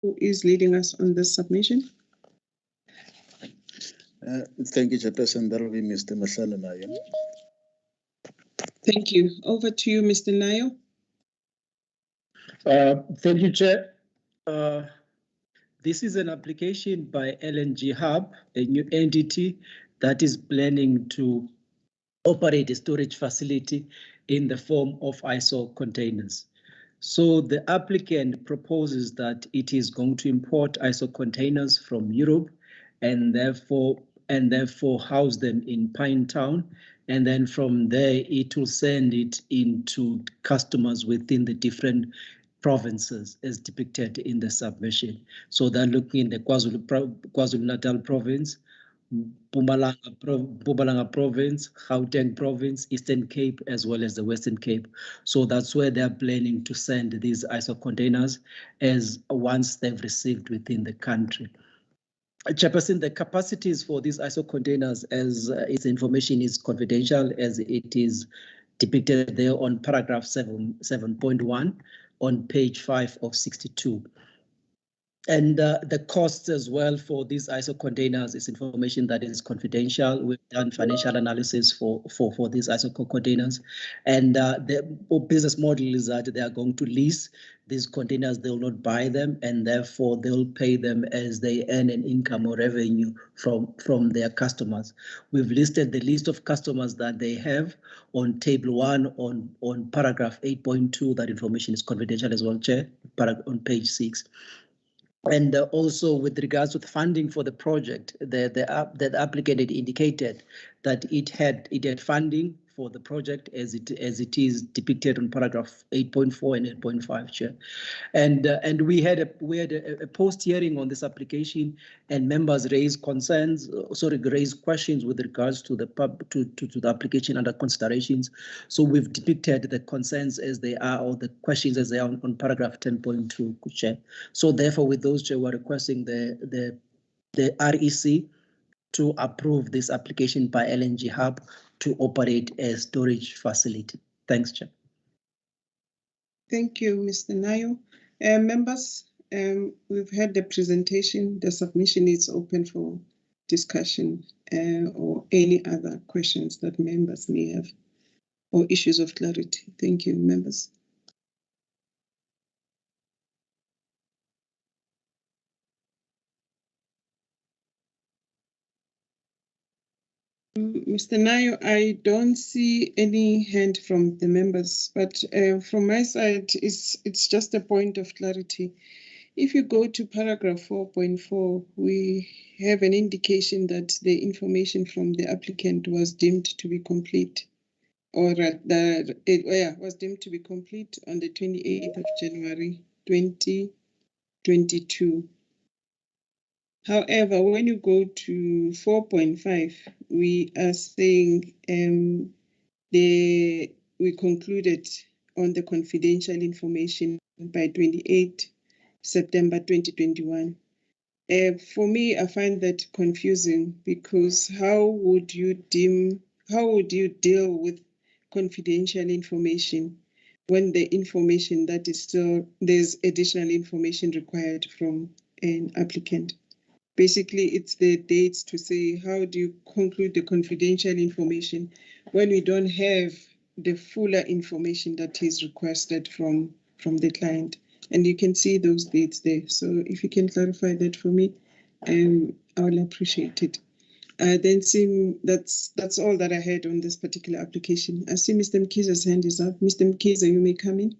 who is leading us on this submission. Thank you, Chairperson. That will be Mr. Mahlala. Thank you. Over to you, Mr. Nayo. Thank you, Chair. This is an application by LNG Hub, a new entity that is planning to operate a storage facility in the form of ISO containers. So the applicant proposes that it is going to import ISO containers from Europe and therefore house them in Pinetown. And then from there, it will send it into customers within the different provinces as depicted in the submission. So they're looking in the KwaZulu-Natal province, Mpumalanga province, Gauteng province, Eastern Cape, as well as the Western Cape. So that's where they're planning to send these ISO containers as once they've received within the country. Chairperson, the capacities for these ISO containers, as its information is confidential, as it is depicted there on paragraph 7.1 on page 5 of 62. And the costs as well for these ISO containers is information that is confidential. We've done financial analysis for these ISO containers. And the business model is that they are going to lease these containers, they will not buy them, and therefore they'll pay them as they earn an income or revenue from their customers. We've listed the list of customers that they have on table 1 on paragraph 8.2. That information is confidential as well, Chair, on page 6. And also with regards to the funding for the project, the applicant had indicated that it had funding for the project as it is depicted on paragraph 8.4 and 8.5, Chair. And we had a post hearing on this application, and members raised raised questions with regards to the application under considerations. So we've depicted the concerns as they are, or the questions as they are on paragraph 10.2, Chair. So therefore, with those, Chair, we're requesting the REC to approve this application by LNG Hub to operate a storage facility. Thanks, Chair. Thank you, Mr. Nayo. Members, we've had the presentation. The submission is open for discussion or any other questions that members may have or issues of clarity. Thank you, members. Mr. Nayo, I don't see any hand from the members, but from my side, it's just a point of clarity. If you go to paragraph 4.4, we have an indication that the information from the applicant was deemed to be complete, or that it was deemed to be complete on the 28th of January 2022. However, when you go to 4.5, we are saying we concluded on the confidential information by 28 September 2021. For me, I find that confusing, because how would you deal with confidential information when the information that is still, there's additional information required from an applicant? Basically, it's the dates to say, how do you conclude the confidential information when we don't have the fuller information that is requested from the client? And you can see those dates there. So if you can clarify that for me, I will appreciate it. Then that's all that I had on this particular application. I see Mr. Mkiza's hand is up. Mr. Mkiza, you may come in.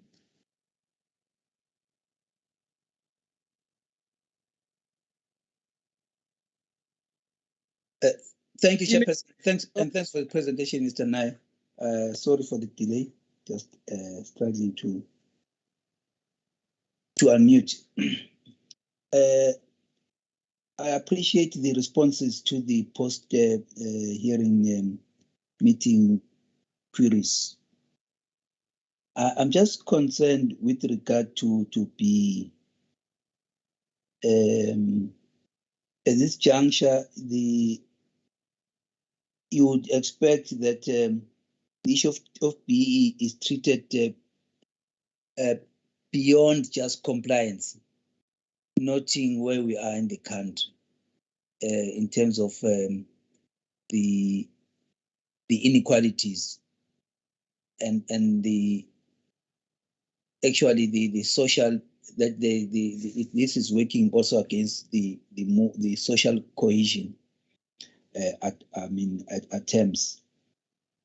Thank you, Chairperson. Thanks for the presentation, Mr. Nayo. Sorry for the delay. Just struggling to unmute. I appreciate the responses to the post-hearing meeting queries. I'm just concerned with regard to B. At this juncture, you would expect that the issue of BE is treated beyond just compliance. noting where we are in the country in terms of the inequalities and the actually the social that this is working also against the social cohesion at terms.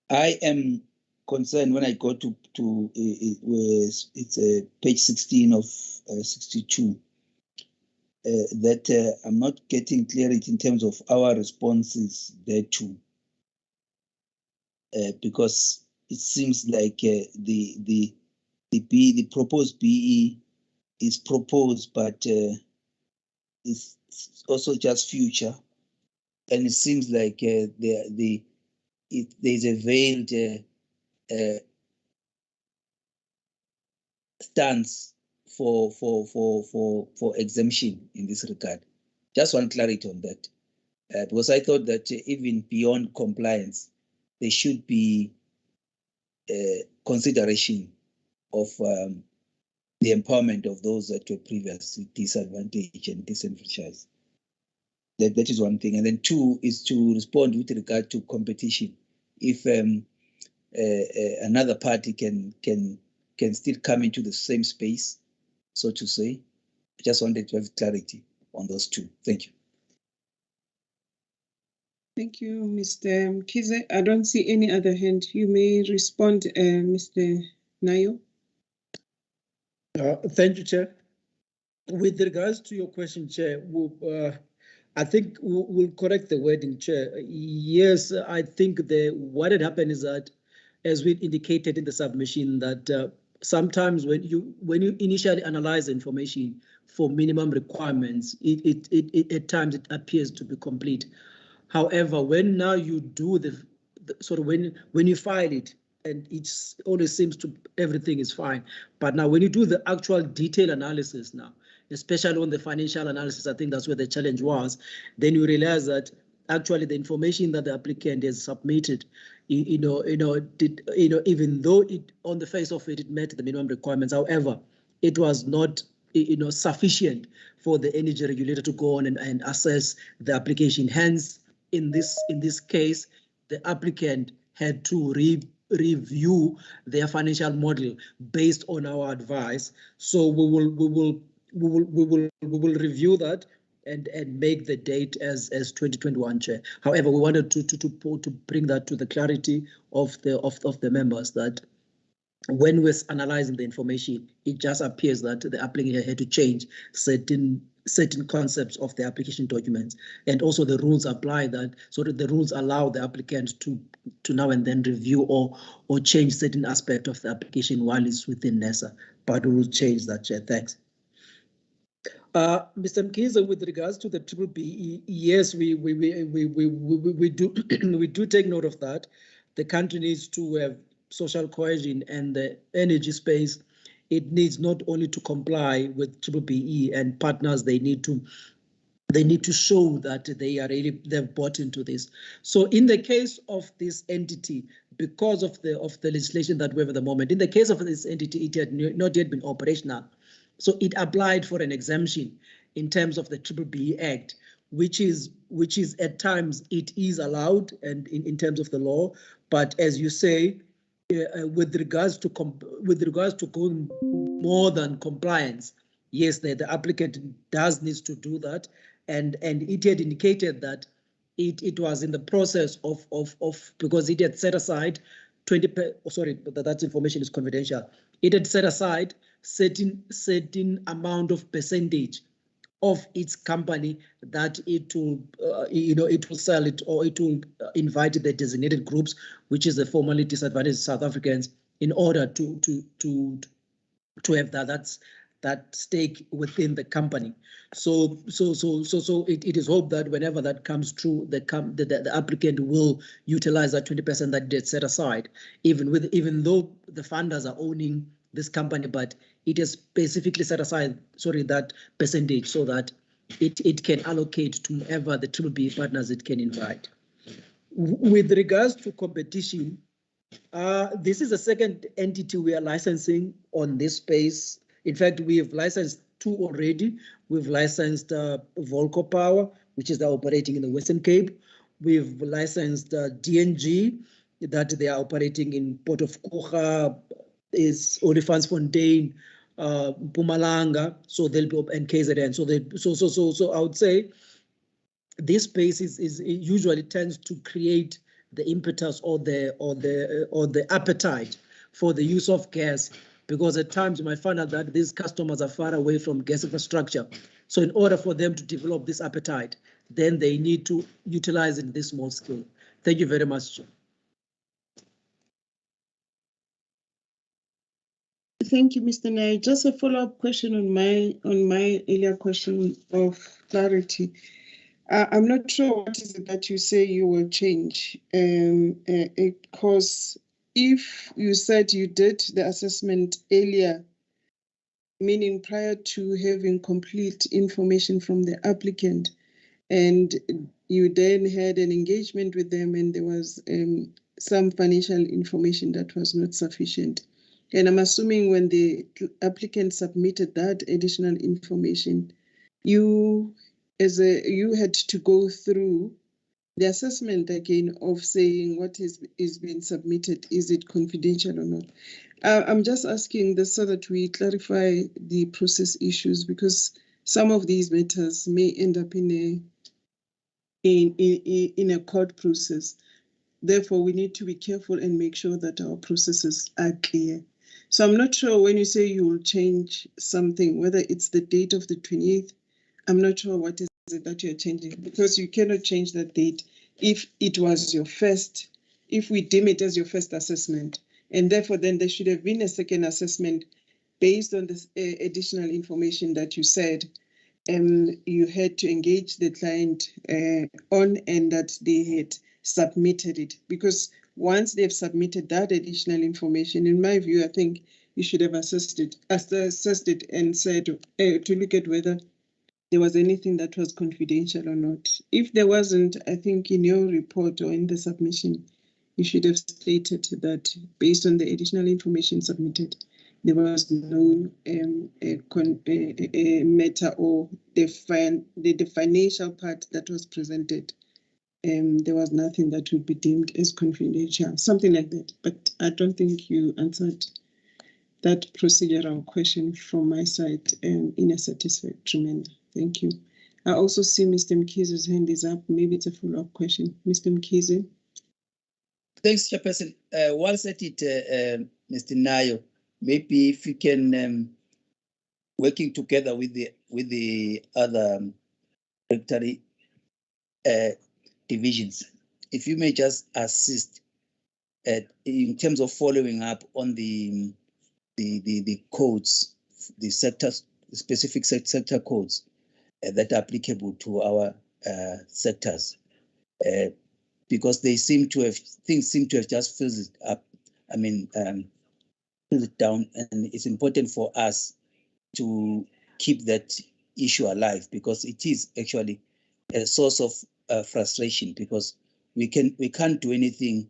I am concerned when I go to it's page 16 of 62 that I'm not getting clarity in terms of our responses there too, because it seems like the proposed BE is proposed, but it's also just future, and it seems like there's a veiled stance for exemption in this regard. Just want clarity on that, because I thought that even beyond compliance, there should be consideration of the empowerment of those that were previously disadvantaged and disenfranchised. That is one thing. And then two is to respond with regard to competition. If another party can still come into the same space, so to say. I just wanted to have clarity on those two. Thank you. Thank you, Mr. Mkhize. I don't see any other hand. You may respond, Mr. Nayo. Thank you, Chair. With regards to your question, Chair, I think we'll correct the wording, Chair. Yes, I think what had happened is that, as we indicated in the submission, that sometimes when you initially analyze information for minimum requirements, it at times it appears to be complete. However, when now you do the sort of when you file it, and it always seems to everything is fine. But now when you do the actual detailed analysis now, especially on the financial analysis, I think that's where the challenge was. Then you realize that actually the information that the applicant has submitted, even though it on the face of it, it met the minimum requirements. However, it was not sufficient for the energy regulator to go on and assess the application. Hence, in this case, the applicant had to review their financial model based on our advice. So we will review that and make the date as 2021, Chair. However, we wanted to bring that to the clarity of the members that when we're analyzing the information, it just appears that the applicant had to change certain concepts of the application documents, and also the rules apply that, so that the rules allow the applicant to now and then review or change certain aspect of the application while it's within NESA. But we will change that, Chair. Thanks. Mr. Mkhize, with regards to the triple BE, yes, we do we do take note of that. The country needs to have social cohesion, and the energy space, it needs not only to comply with triple BE and partners, they need to show that they've bought into this. So in the case of this entity, because of the legislation that we have at the moment, in the case of this entity, it had not yet been operational. So it applied for an exemption in terms of the Triple BE Act, which is at times it is allowed and in terms of the law. But as you say, with regards to going more than compliance, yes, the applicant does need to do that, and it had indicated that it was in the process of because it had set aside 20. Sorry, but that information is confidential. It had set aside certain amount of percentage of its company that it will it will sell it, or it will invite the designated groups, which is the formerly disadvantaged South Africans, in order to have that stake within the company. So it is hoped that whenever that comes through, the applicant will utilize that 20% that they set aside, even though the funders are owning this company, but it is specifically set aside, that percentage, so that it can allocate to whoever the Triple BE partners it can invite. With regards to competition, this is the second entity we are licensing on this space. In fact, we have licensed two already. We've licensed Volco Power, which is operating in the Western Cape. We've licensed DNG, that they are operating in Port of Kucha, is Olifantsfontein, Mpumalanga, so they'll be and KZN. So I would say this space is usually tends to create the impetus or the appetite for the use of gas, because at times you might find out that these customers are far away from gas infrastructure. So in order for them to develop this appetite, then they need to utilize it in this small scale. Thank you very much, Chair. Thank you, Mr. Nair. Just a follow-up question on my earlier question of clarity. I'm not sure what is it that you say you will change, because if you said you did the assessment earlier, meaning prior to having complete information from the applicant, and you then had an engagement with them and there was some financial information that was not sufficient. And I'm assuming when the applicant submitted that additional information, you had to go through the assessment again of saying what is being submitted, is it confidential or not? I'm just asking this so that we clarify the process issues, because some of these matters may end up in a court process. Therefore, we need to be careful and make sure that our processes are clear. So I'm not sure when you say you will change something, whether it's the date of the 28th, I'm not sure what is it that you're changing, because you cannot change that date if it was your first, if we deem it as your first assessment. And therefore, then there should have been a second assessment based on this additional information that you said you had to engage the client on, and that they had submitted it. Because once they've submitted that additional information, in my view, I think you should have assessed it and said to look at whether there was anything that was confidential or not. If there wasn't, I think in your report or in the submission, you should have stated that based on the additional information submitted, there was no matter or the financial part that was presented. There was nothing that would be deemed as confidential, something like that. But I don't think you answered that procedural question from my side in a satisfactory manner. Thank you. I also see Mr. Mkhize's hand is up. Maybe it's a follow-up question. Mr. Mkhize. Thanks, Chairperson. Whilst at it, Mr. Nayo, maybe if you can, working together with the other regulatory divisions, if you may just assist in terms of following up on the codes, the sectors, specific sector codes that are applicable to our sectors, because things seem to have just filled it up. I mean, filled it down, and it's important for us to keep that issue alive, because it is actually a source of frustration, because we can't do anything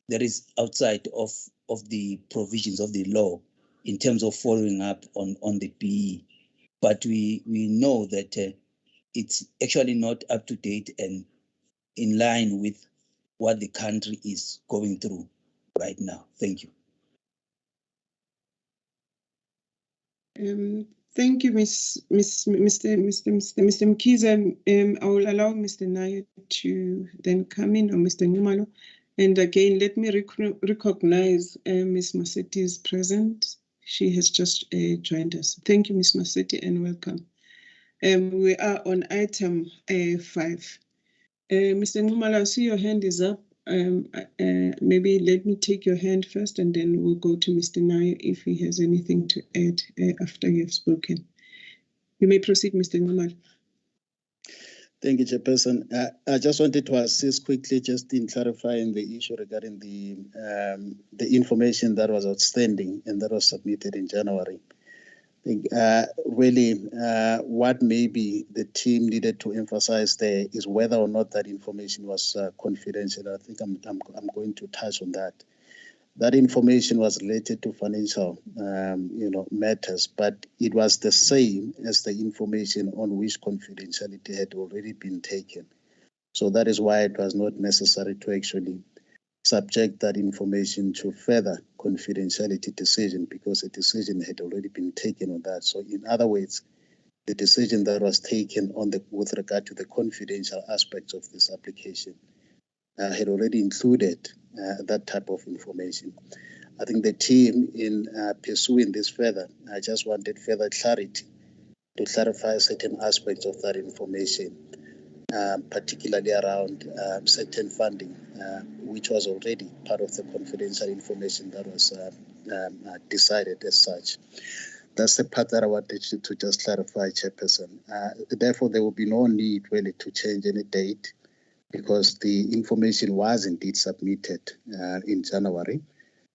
that is outside of the provisions of the law in terms of following up on the PE. But we know that it's actually not up to date and in line with what the country is going through right now. Thank you. Thank you, Mr. Mkhize. I will allow Mr. Nayo to then come in, or Mr. Numalo. And again, let me recognize Ms. Maseti is present. She has just joined us. Thank you, Ms. Maseti, and welcome. We are on item 5. Mr. Numalo, I see your hand is up. Maybe let me take your hand first, and then we'll go to Mr. Nayo if he has anything to add after you have spoken. You may proceed, Mr. Numalo. Thank you, Chairperson. I just wanted to assist quickly just in clarifying the issue regarding the information that was outstanding and that was submitted in January. I think really what maybe the team needed to emphasize there is whether or not that information was confidential. I think I'm going to touch on that. That information was related to financial, matters, but it was the same as the information on which confidentiality had already been taken. So that is why it was not necessary to actually subject that information to further confidentiality decision, because a decision had already been taken on that. So in other words, the decision that was taken with regard to the confidential aspects of this application had already included that type of information. I think the team in pursuing this further, I just wanted further clarity to clarify certain aspects of that information, particularly around certain funding, which was already part of the confidential information that was decided as such. That's the part that I wanted to just clarify, Chairperson. Therefore, there will be no need really to change any date, because the information was indeed submitted in January.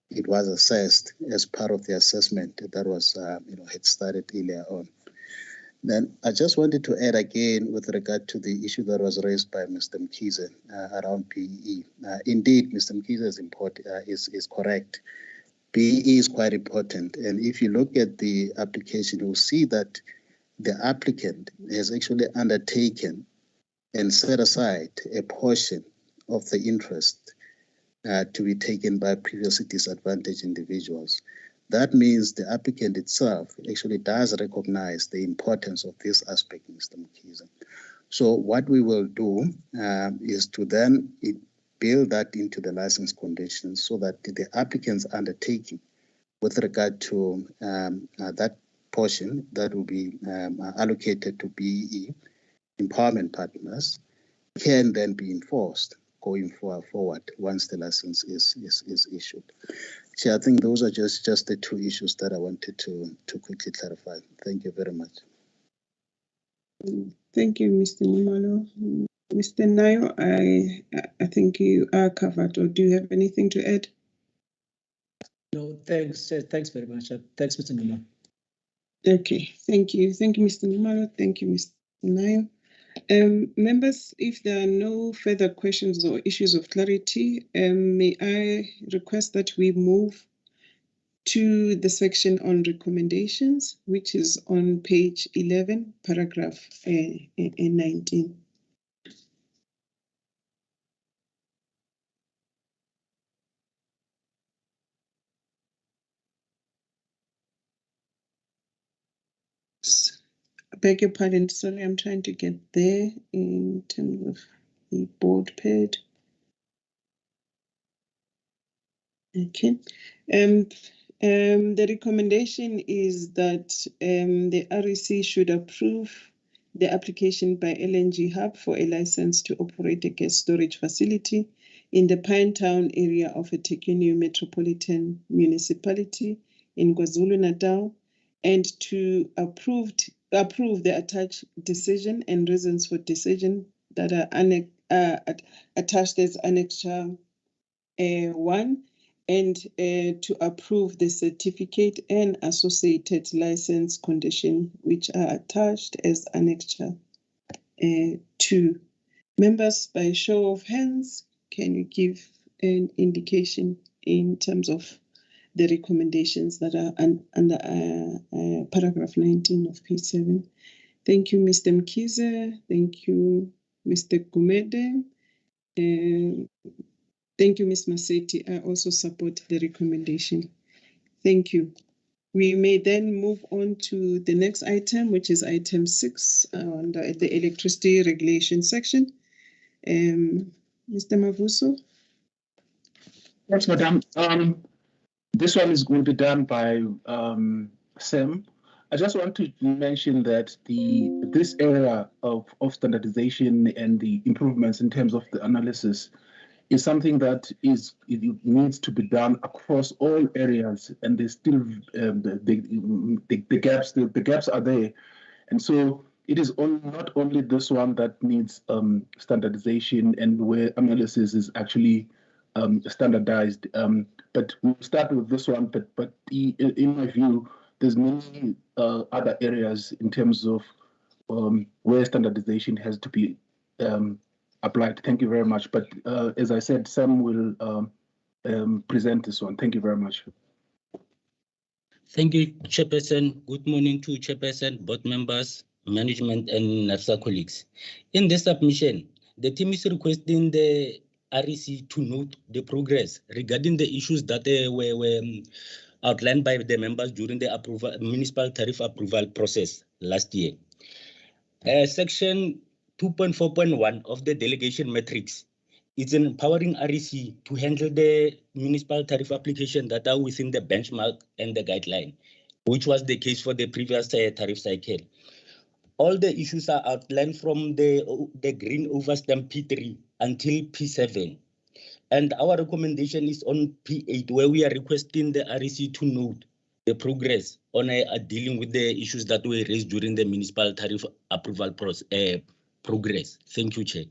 It was assessed as part of the assessment that was, had started earlier on. Then I just wanted to add again with regard to the issue that was raised by Mr. Mkhize around BEE. Indeed, Mr. Mkhize is correct. BEE is quite important. And if you look at the application, you'll see that the applicant has actually undertaken and set aside a portion of the interest to be taken by previously disadvantaged individuals. That means the applicant itself actually does recognize the importance of this aspect, Mr. Mkhize. So what we will do is to then build that into the license conditions, so that the applicant's undertaking with regard to that portion that will be allocated to BEE empowerment partners can then be enforced going forward once the license is issued. So I think those are just the two issues that I wanted to quickly clarify. Thank you very much. Thank you, Mr. Nimalo. Mr. Nayo, I think you are covered, or do you have anything to add? No, thanks. Thanks very much. Thanks, Mr. Nimalo. Okay, thank you. Thank you, Mr. Nimalo. Thank you, Mr. Nayo. Members, if there are no further questions or issues of clarity, may I request that we move to the section on recommendations, which is on page 11, paragraph 19. I beg your pardon, sorry, I'm trying to get there in terms of the board pad. Okay. The recommendation is that the REC should approve the application by LNG Hub for a license to operate a gas storage facility in the Pinetown area of eThekwini Metropolitan Municipality in KwaZulu-Natal, and to approve the attached decision and reasons for decision that are attached as Annexure 1, and to approve the certificate and associated license condition, which are attached as Annexure 2. Members, by show of hands, can you give an indication in terms of the recommendations that are under paragraph 19 of page 7? Thank you, Mr. Mkhize. Thank you, Mr. Gumede. Thank you, Ms. Maseti. I also support the recommendation. Thank you. We may then move on to the next item, which is item 6 under the electricity regulation section. Mr. Mavuso. Yes, Madam. This one is going to be done by Sam. I just want to mention that this area of standardization and the improvements in terms of the analysis is something that it needs to be done across all areas, and there's still the gaps are there, and so it is not only this one that needs standardization and where analysis is actually standardized, but we'll start with this one. But in my view, there's many other areas in terms of where standardization has to be applied. Thank you very much. But as I said, Sam will present this one. Thank you very much. Thank you, Chairperson. Good morning to Chairperson, board members, management, and NAFSA colleagues. In this submission, the team is requesting the REC to note the progress regarding the issues that were outlined by the members during the municipal tariff approval process last year. Section 2.4.1 of the delegation matrix is empowering REC to handle the municipal tariff application that are within the benchmark and the guideline, which was the case for the previous tariff cycle. All the issues are outlined from the green overstamp P3 until P7. And our recommendation is on P8, where we are requesting the REC to note the progress on dealing with the issues that were raised during the municipal tariff approval process, progress. Thank you, Chair.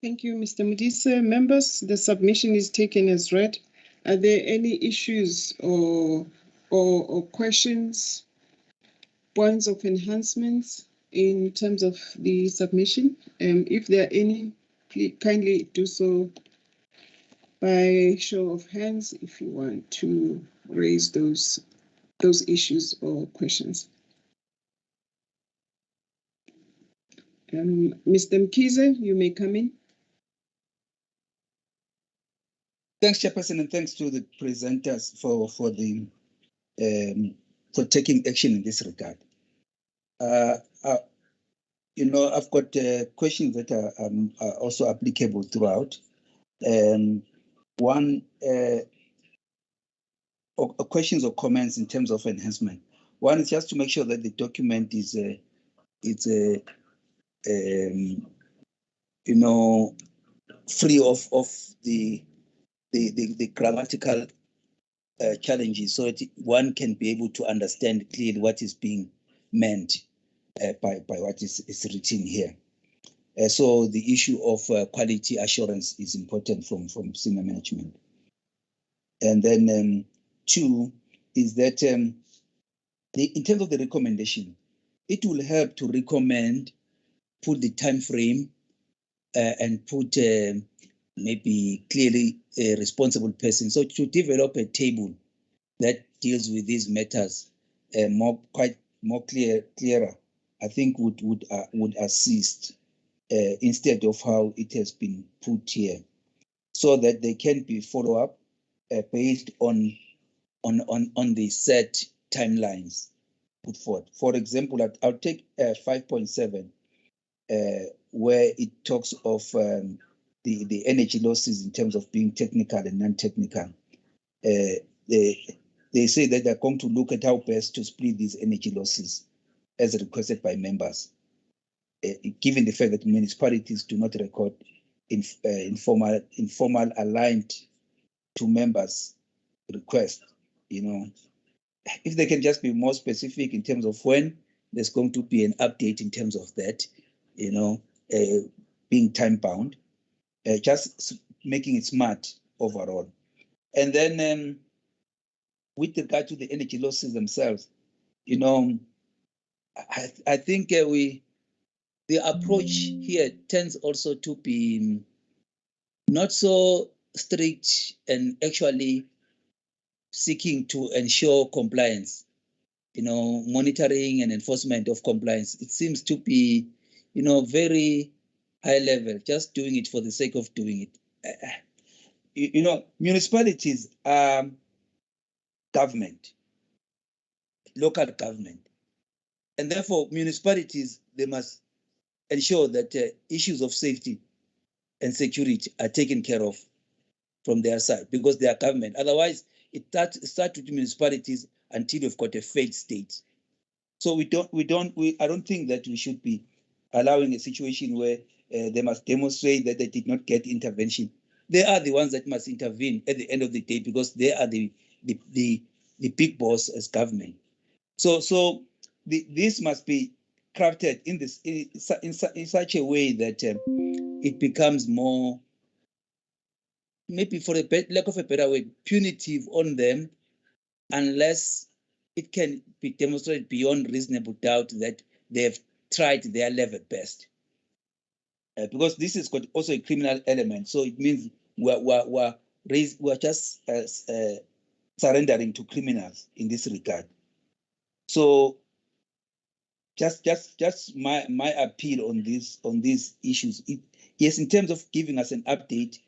Thank you, Mr. Mudisa. Members, the submission is taken as read. Are there any issues or questions, points of enhancements in terms of the submission? If there are any, please kindly do so by show of hands if you want to raise those issues or questions. Mr. Mkize, you may come in. Thanks, Chairperson, and thanks to the presenters for taking action in this regard. I've got questions that are also applicable throughout. One, questions or comments in terms of enhancement. One is just to make sure that the document is free of the grammatical challenges, so that one can be able to understand clearly what is being meant by what is written here. So the issue of quality assurance is important from senior management. And then two is that in terms of the recommendation, it will help to recommend, put the time frame, and put maybe clearly a responsible person. So to develop a table that deals with these matters more clearer, I think would assist instead of how it has been put here, so that they can be follow up based on the set timelines put forward. For example, I'll take 5.7, where it talks of the energy losses in terms of being technical and non-technical. They say that they're going to look at how best to split these energy losses as requested by members, given the fact that municipalities do not record informal aligned to members' request. If they can just be more specific in terms of when there's going to be an update in terms of that, being time bound, just making it smart overall. And then with regard to the energy losses themselves, I think the approach here tends also to be not so strict and actually seeking to ensure compliance, monitoring and enforcement of compliance. It seems to be, very high level, just doing it for the sake of doing it. Municipalities are government, local government, and therefore municipalities, they must ensure that issues of safety and security are taken care of from their side, because they are government. Otherwise, it starts with municipalities until you've got a failed state. So I don't think that we should be allowing a situation where they must demonstrate that they did not get intervention. They are the ones that must intervene at the end of the day, because they are the big boss as government. So this must be crafted in such a way that it becomes more, maybe for lack of a better word, punitive on them, unless it can be demonstrated beyond reasonable doubt that they have tried their level best. because this has got also a criminal element. So it means we're just surrendering to criminals in this regard. So just my appeal on these issues. Yes, in terms of giving us an update,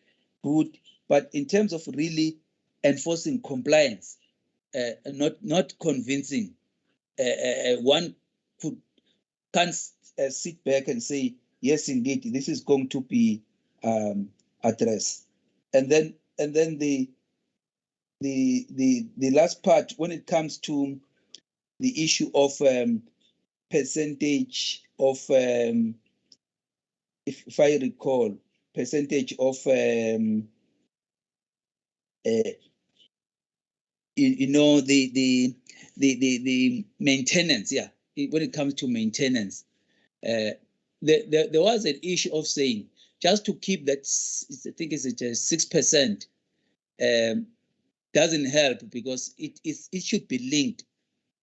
good, but in terms of really enforcing compliance, not convincing. One can't sit back and say, yes, indeed, this is going to be addressed. And then the last part, when it comes to the issue of percentage of, if I recall, percentage of the maintenance, yeah, when it comes to maintenance, there was an issue of saying just to keep that, I think it's 6%, doesn't help because it should be linked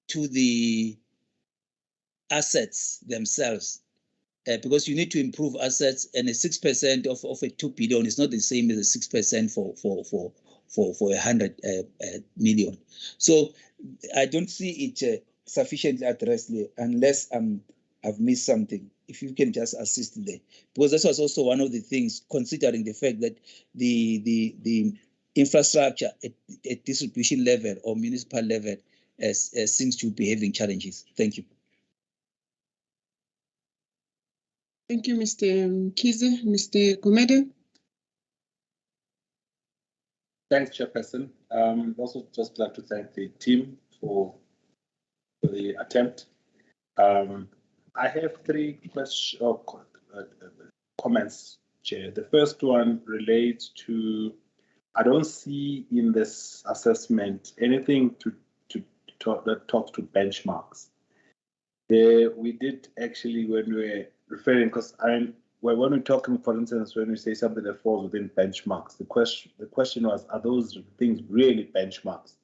to the assets themselves, because you need to improve assets, and a 6% of a 2 billion is not the same as a 6% for 100 million. So I don't see it sufficiently addressed there, unless I've missed something. If you can just assist there, because this was also one of the things, considering the fact that the infrastructure at distribution level or municipal level seems to be having challenges. Thank you. Thank you, Mr. Kize. Mr. Gumede. Thanks, Chairperson. Also just like to thank the team for the attempt. I have three comments, Chair. The first one relates to, I don't see in this assessment anything that talks to benchmarks. We did actually, when we were referring, because when we're talking, for instance, when we say something that falls within benchmarks, the question was, are those things really benchmarks?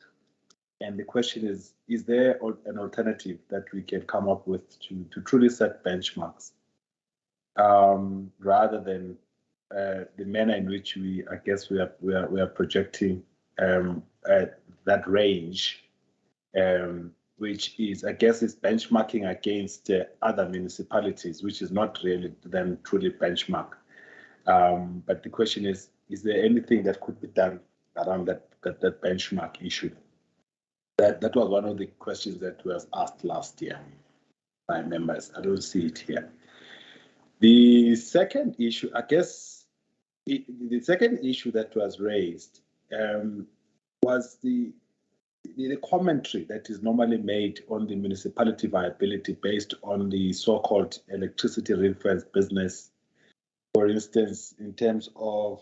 And the question is there an alternative that we can come up with to truly set benchmarks, rather than the manner in which we are projecting that range, which is, I guess, is benchmarking against other municipalities, which is not really then truly benchmark. But the question is there anything that could be done around that benchmark issue? That was one of the questions that was asked last year by members. I don't see it here. The second issue, I guess, the second issue that was raised was the commentary that is normally made on the municipality viability based on the so-called electricity ring-fence business. For instance, in terms of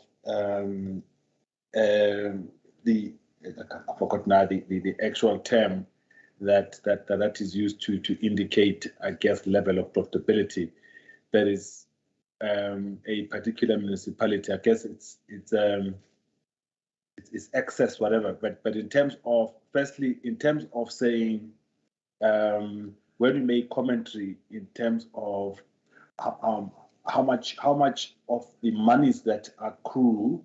I forgot now the actual term that is used to indicate, I guess, level of profitability. That is a particular municipality. I guess it's excess, whatever. But in terms of, firstly, in terms of saying, when we make commentary in terms of how much of the monies that accrue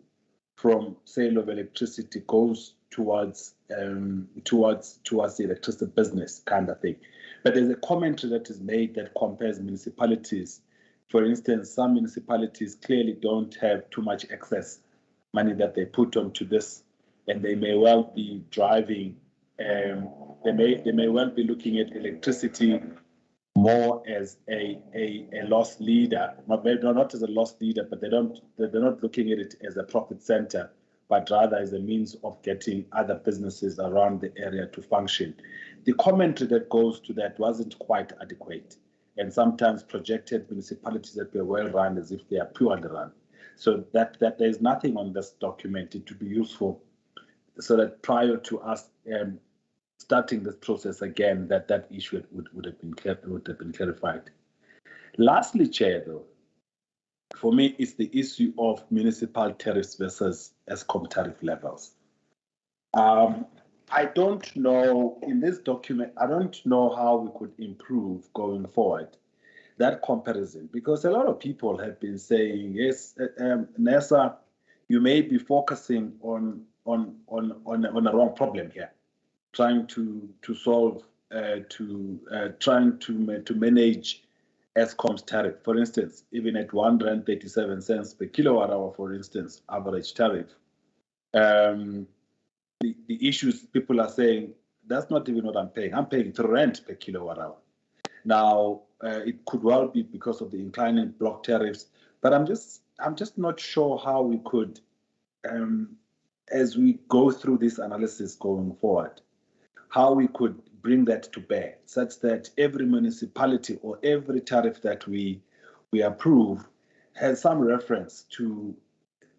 from sale of electricity goes towards the electricity business kind of thing. But there's a commentary that is made that compares municipalities. For instance, some municipalities clearly don't have too much excess money that they put onto this, and they may well be driving, they may well be looking at electricity more as a loss leader, not as a loss leader, but they're not looking at it as a profit center, but rather as a means of getting other businesses around the area to function. The commentary that goes to that wasn't quite adequate, and sometimes projected municipalities that were well run as if they are poorly run. So that there's nothing on this document. It would be useful so that prior to us starting this process again, that issue would have been clarified. Lastly, Chair, though, for me, is the issue of municipal tariffs versus ESCOM tariff levels. I don't know, in this document, I don't know how we could improve going forward. that comparison, because a lot of people have been saying, yes, NESA, you may be focusing on a wrong problem here, trying to solve, trying to manage Eskom's tariff. For instance, even at R1.37 per kilowatt hour, for instance, average tariff, the issues people are saying, that's not even what I'm paying. I'm paying R3 per kilowatt hour. Now, it could well be because of the inclining block tariffs, but I'm just not sure how we could, as we go through this analysis going forward, how we could bring that to bear, such that every municipality or every tariff that we approve has some reference to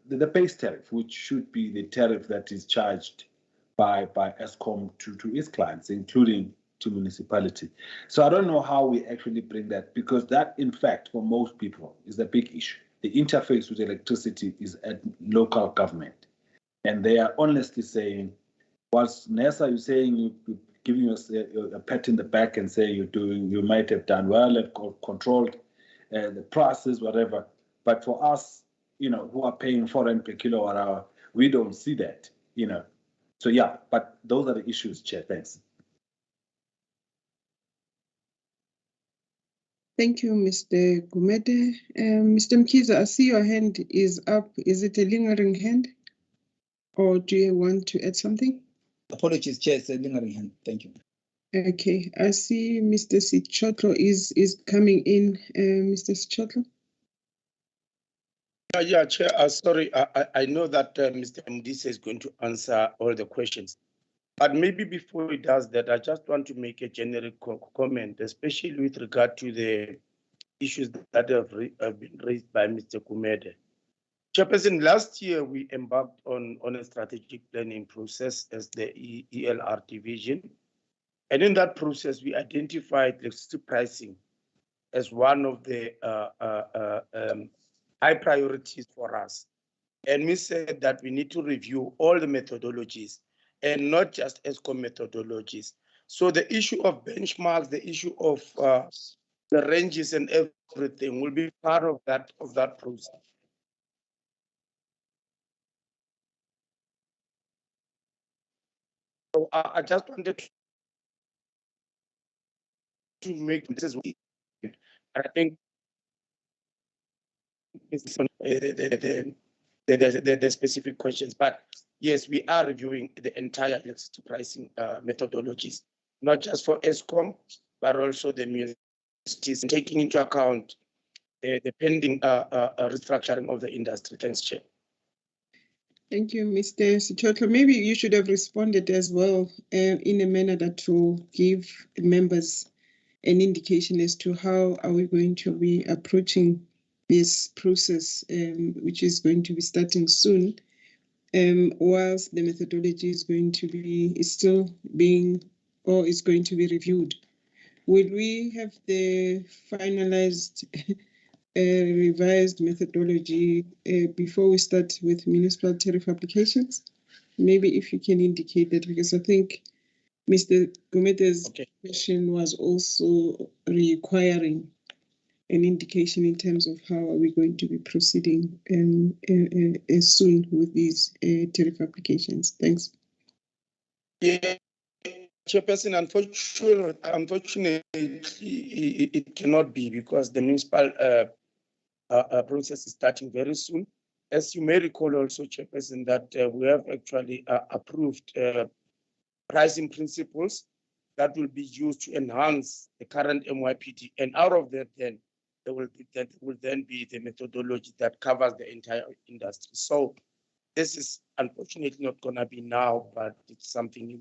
the base tariff, which should be the tariff that is charged by Eskom to its clients, including to municipality. So I don't know how we actually bring that, because that, in fact, for most people is a big issue. The interface with electricity is at local government. And they are honestly saying, whilst NESA is saying you're giving us a pat in the back and saying you might have done well and controlled the prices, whatever. But for us, who are paying R4 per kilowatt hour, we don't see that, So yeah, but those are the issues, Chair. Thanks. Thank you, Mr. Gumede. Mr. Mkhize, I see your hand is up. Is it a lingering hand? Or do you want to add something? Apologies, Chair, it's a lingering hand. Thank you. Okay, I see Mr. Sichotlo is coming in. Mr. Sichotlo? Yeah, Chair, sorry, I know that Mr. Mudisa is going to answer all the questions. But maybe before he does that, I just want to make a general comment, especially with regard to the issues that have been raised by Mr. Gumede. Chairperson, last year we embarked on a strategic planning process as the ELR division. And in that process, we identified electricity pricing as one of the high priorities for us. And we said that we need to review all the methodologies and not just Eskom methodologies. So the issue of benchmarks, the issue of the ranges and everything will be part of that process. So I just wanted to make this, I think it's the specific questions, but yes, we are reviewing the entire electricity pricing methodologies, not just for Eskom, but also the municipalities, taking into account the pending restructuring of the industry. Thanks, Chair. Thank you, Mr. Sichotlo. Maybe you should have responded as well in a manner that will give members an indication as to how are we going to be approaching this process, which is going to be starting soon, whilst the methodology is going to be still being or is going to be reviewed. Will we have the finalized revised methodology before we start with municipal tariff applications? Maybe if you can indicate that, because I think Mr. Gumede's question was also requiring an indication in terms of how are we going to be proceeding soon with these tariff applications. Thanks. Yeah, Chairperson, unfortunately, it cannot be because the municipal process is starting very soon. As you may recall also, Chairperson, that we have actually approved pricing principles that will be used to enhance the current MYPD. And out of that, then there will then be the methodology that covers the entire industry. So this is unfortunately not going to be now, but it's something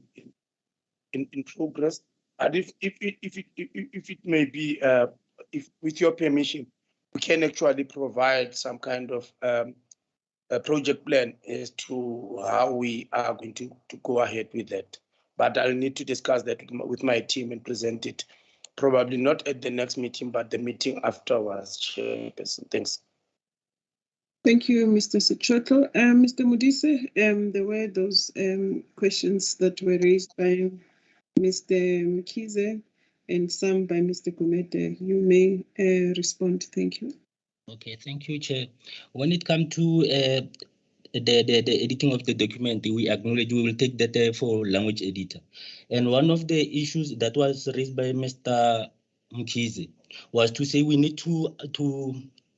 in progress. And if it may be, if with your permission, we can actually provide some kind of a project plan as to how we are going to go ahead with that. But I'll need to discuss that with my team and present it, probably not at the next meeting, but the meeting afterwards, Chairperson. Thanks. Thank you, Mr. Sichotlo. Mr. Mudise, there were those questions that were raised by Mr. Mkhize and some by Mr. Gumede. You may respond. Thank you. Okay, thank you, Chair. When it comes to the editing of the document, we acknowledge we will take that for language editor. And one of the issues that was raised by Mr. Mkhize was to say we need to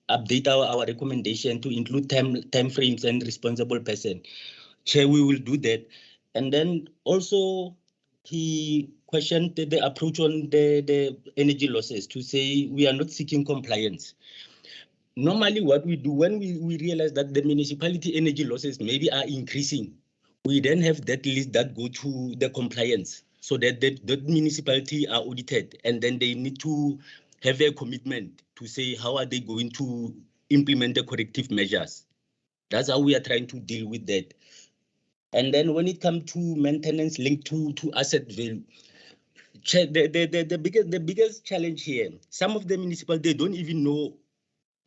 update our recommendation to include time frames and responsible person. Chair, we will do that. And then also he questioned the approach on the energy losses to say we are not seeking compliance. Normally what we do when we realize that the municipality energy losses maybe are increasing, we then have that list that go to the compliance so that that municipality are audited, and then they need to have a commitment to say how are they going to implement the corrective measures. That's how we are trying to deal with that. And then when it comes to maintenance linked to asset value, the biggest challenge here, some of the municipalities, they don't even know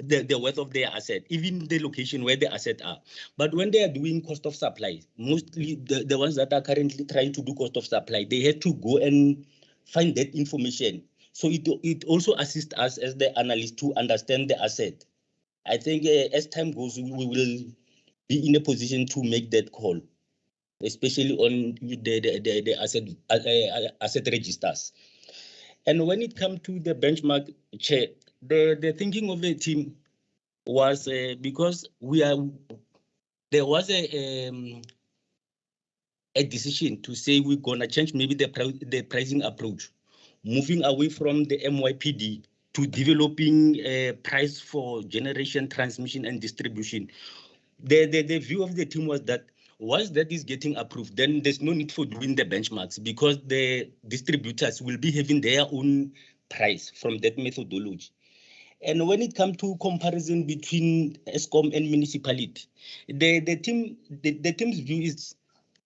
the worth of their asset, even the location where the assets are. But when they are doing cost of supply, mostly the ones that are currently trying to do cost of supply, they have to go and find that information. So it also assists us as the analysts to understand the asset. I think as time goes, we will be in a position to make that call, especially on the asset registers. And when it comes to the benchmark, Chair, the thinking of the team was because there was a decision to say we're gonna change maybe the pricing approach, moving away from the MYPD to developing a price for generation, transmission, and distribution. The view of the team was that once that is getting approved, then there's no need for doing the benchmarks because the distributors will be having their own price from that methodology. And when it comes to comparison between ESCOM and municipality, the team's view is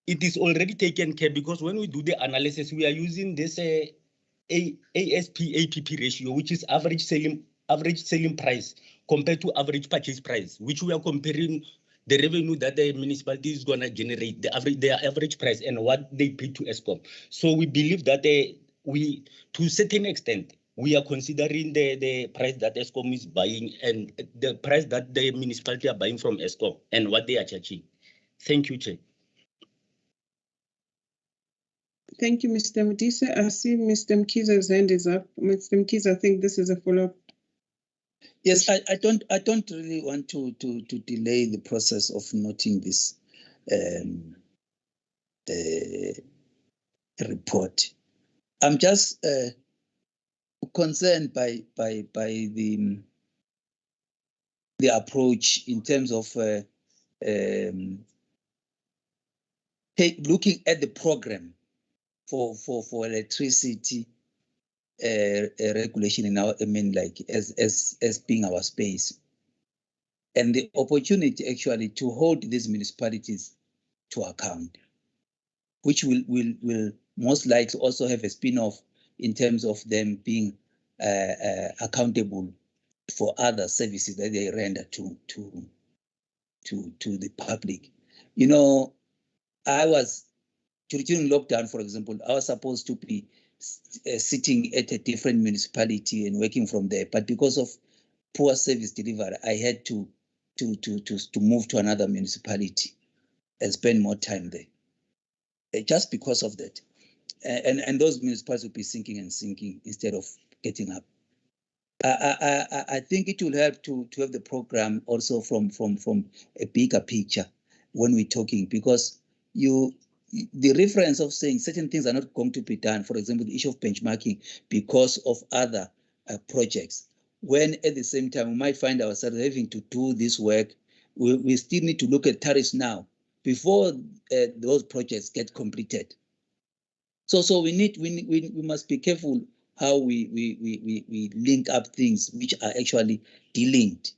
it is already taken care because when we do the analysis, we are using this ASP APP ratio, which is average selling price compared to average purchase price, which we are comparing the revenue that the municipality is going to generate, their average price and what they pay to ESCOM. So we believe that we, to a certain extent, we are considering the price that ESCOM is buying and the price that the municipality are buying from ESCOM and what they are charging. Thank you, Chair. Thank you, Mr. Mutisa. I see Mr. Mkiza's hand is up. Mr. Mkiza, I think this is a follow-up. Yes, I don't really want to delay the process of noting this report. I'm just concerned by the approach in terms of looking at the program for electricity regulation in our, like as being our space, and the opportunity actually to hold these municipalities to account, which will most likely also have a spin-off in terms of them being accountable for other services that they render to the public. You know, during lockdown, for example, I was supposed to be sitting at a different municipality and working from there, but because of poor service delivery, I had to move to another municipality and spend more time there, just because of that. And those municipalities will be sinking and sinking instead of getting up. I think it will help to have the program also from a bigger picture when we're talking, because the reference of saying certain things are not going to be done, for example, the issue of benchmarking because of other projects, when at the same time we might find ourselves having to do this work, we still need to look at tariffs now before those projects get completed. So we must be careful how we link up things which are actually delinked,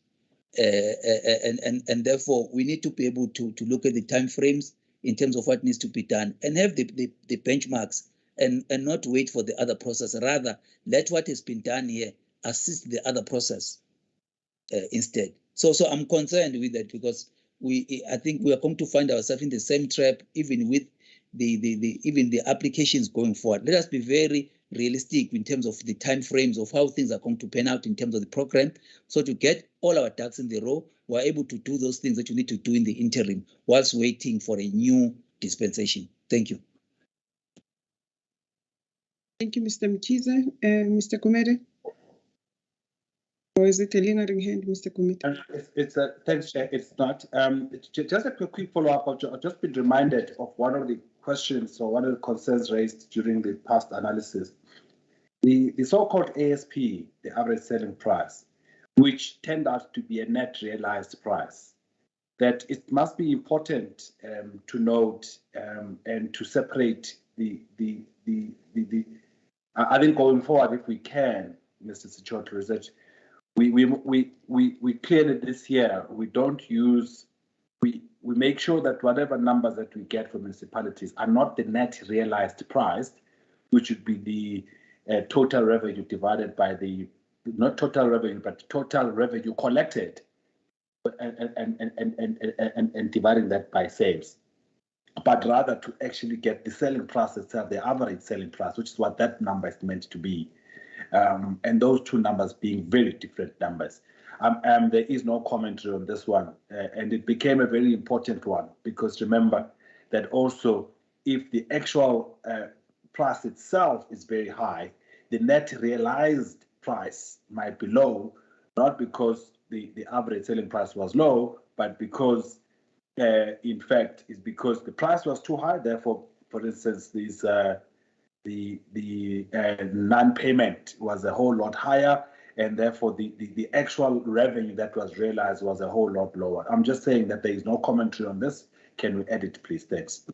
and therefore we need to be able to look at the time frames in terms of what needs to be done and have the benchmarks, and not wait for the other process. Rather, let what has been done here assist the other process instead. So I'm concerned with that, because I think we are going to find ourselves in the same trap, even with even the applications going forward. Let us be very realistic in terms of the time frames of how things are going to pan out in terms of the program. So to get all our ducks in the row, we're able to do those things that you need to do in the interim whilst waiting for a new dispensation. Thank you. Thank you, Mr. Mchiza. Mr. Kumede? Or is it a lingering hand, Mr. Kumede? It's a thanks, Chair. It's not. Just a quick follow-up. I've just been reminded of one of the questions or one of the concerns raised during the past analysis. The so-called ASP, the average selling price, which turned out to be a net realized price, that it must be important to note and to separate I think going forward, if we can, Mr. Sichotlo, is that we clearly this year we don't use, we make sure that whatever numbers that we get from municipalities are not the net realized price, which would be the total revenue divided by the, not total revenue, but total revenue collected, and dividing that by sales, but rather to actually get the selling price itself, the average selling price, which is what that number is meant to be. And those two numbers being very different numbers. There is no commentary on this one, and it became a very important one, because remember that also if the actual price itself is very high, the net realized price might be low, not because the average selling price was low, but because in fact it's because the price was too high. Therefore, for instance, these the non-payment was a whole lot higher, and therefore the actual revenue that was realized was a whole lot lower. I'm just saying that there is no commentary on this. Can we edit, please? Thanks.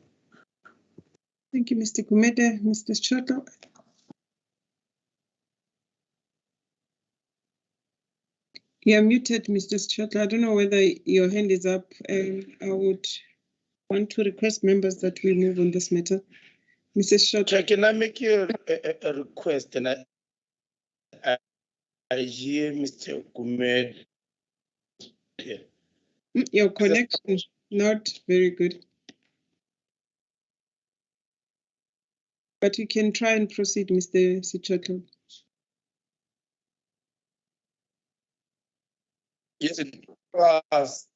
Thank you, Mr. Kumede. Mr. Sichotlo? You're muted, Mr. Sichotlo. I don't know whether your hand is up. I would want to request members that we move on this matter. Mrs. Sichotlo? Can I make you a request? And I hear Mr. Kumede. Yeah. Your connection not very good. But you can try and proceed, Mr. Sichotlo. Yes, it was.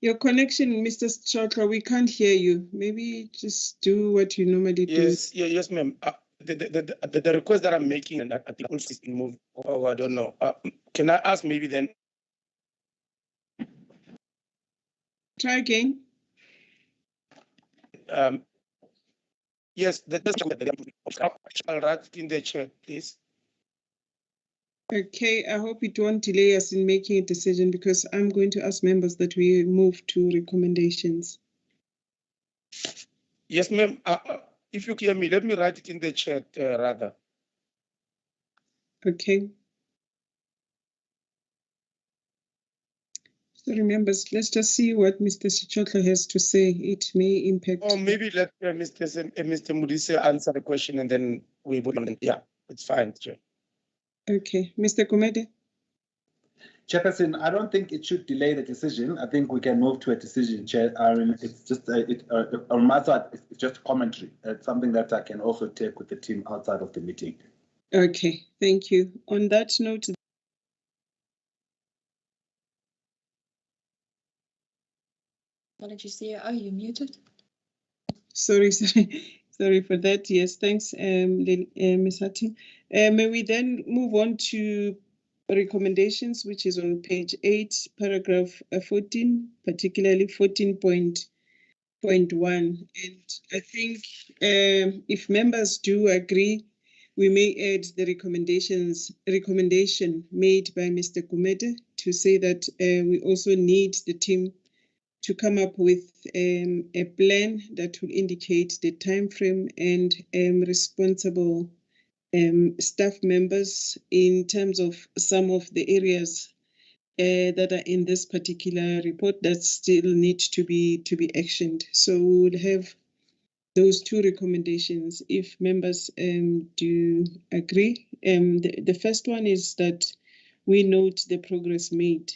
Your connection, Mr. Sichotlo, we can't hear you. Maybe just do what you normally do. Yes, ma'am. The request that I'm making, and I think is moved. Oh, I don't know. Can I ask maybe then? Try again. Yes, I'll write it in the chat, please. Okay, I hope it won't delay us in making a decision, because I'm going to ask members that we move to recommendations. Yes, ma'am. If you hear me, let me write it in the chat rather. Okay. So members, let's just see what Mr. Sichotlo has to say. It may impact. Or maybe let Mr. Modise answer the question, and then we would. Yeah, it's fine, Chair. Okay, Mr. Kumede? Chairperson, I don't think it should delay the decision. I think we can move to a decision, Chair. I mean, it's just on my side, it's just commentary. It's something that I can also take with the team outside of the meeting. Okay, thank you. On that note. Apologies, CEO. Are you muted? Sorry for that. Yes, thanks, Ms. Hattie. May we then move on to recommendations, which is on page 8, paragraph 14, particularly 14.1. And I think if members do agree, we may add the recommendation made by Mr. Kumede to say that we also need the team to come up with a plan that will indicate the time frame and responsible staff members in terms of some of the areas that are in this particular report that still need to be actioned. So we will have those two recommendations if members do agree. The first one is that we note the progress made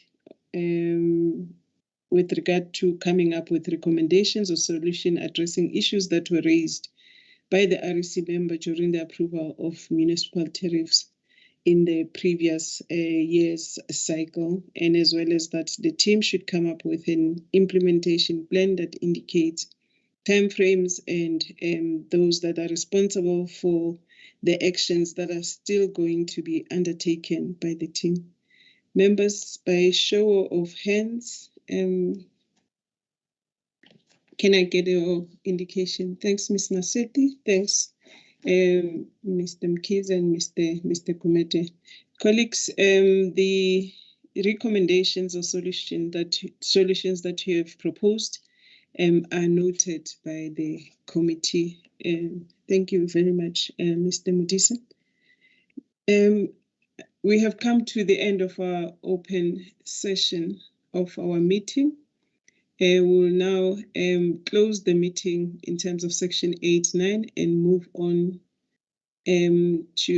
with regard to coming up with recommendations or solution addressing issues that were raised by the REC member during the approval of municipal tariffs in the previous year's cycle, and as well as that the team should come up with an implementation plan that indicates timeframes and those that are responsible for the actions that are still going to be undertaken by the team. Members, by show of hands, can I get your indication? Thanks, Ms. Naseti. Thanks, Mr. Mkiza and Mr. Kumete. Colleagues, the recommendations or solutions that you have proposed are noted by the committee. Thank you very much, Mr. Mudisa. We have come to the end of our open session of our meeting. We will now close the meeting in terms of section 8.9 and move on to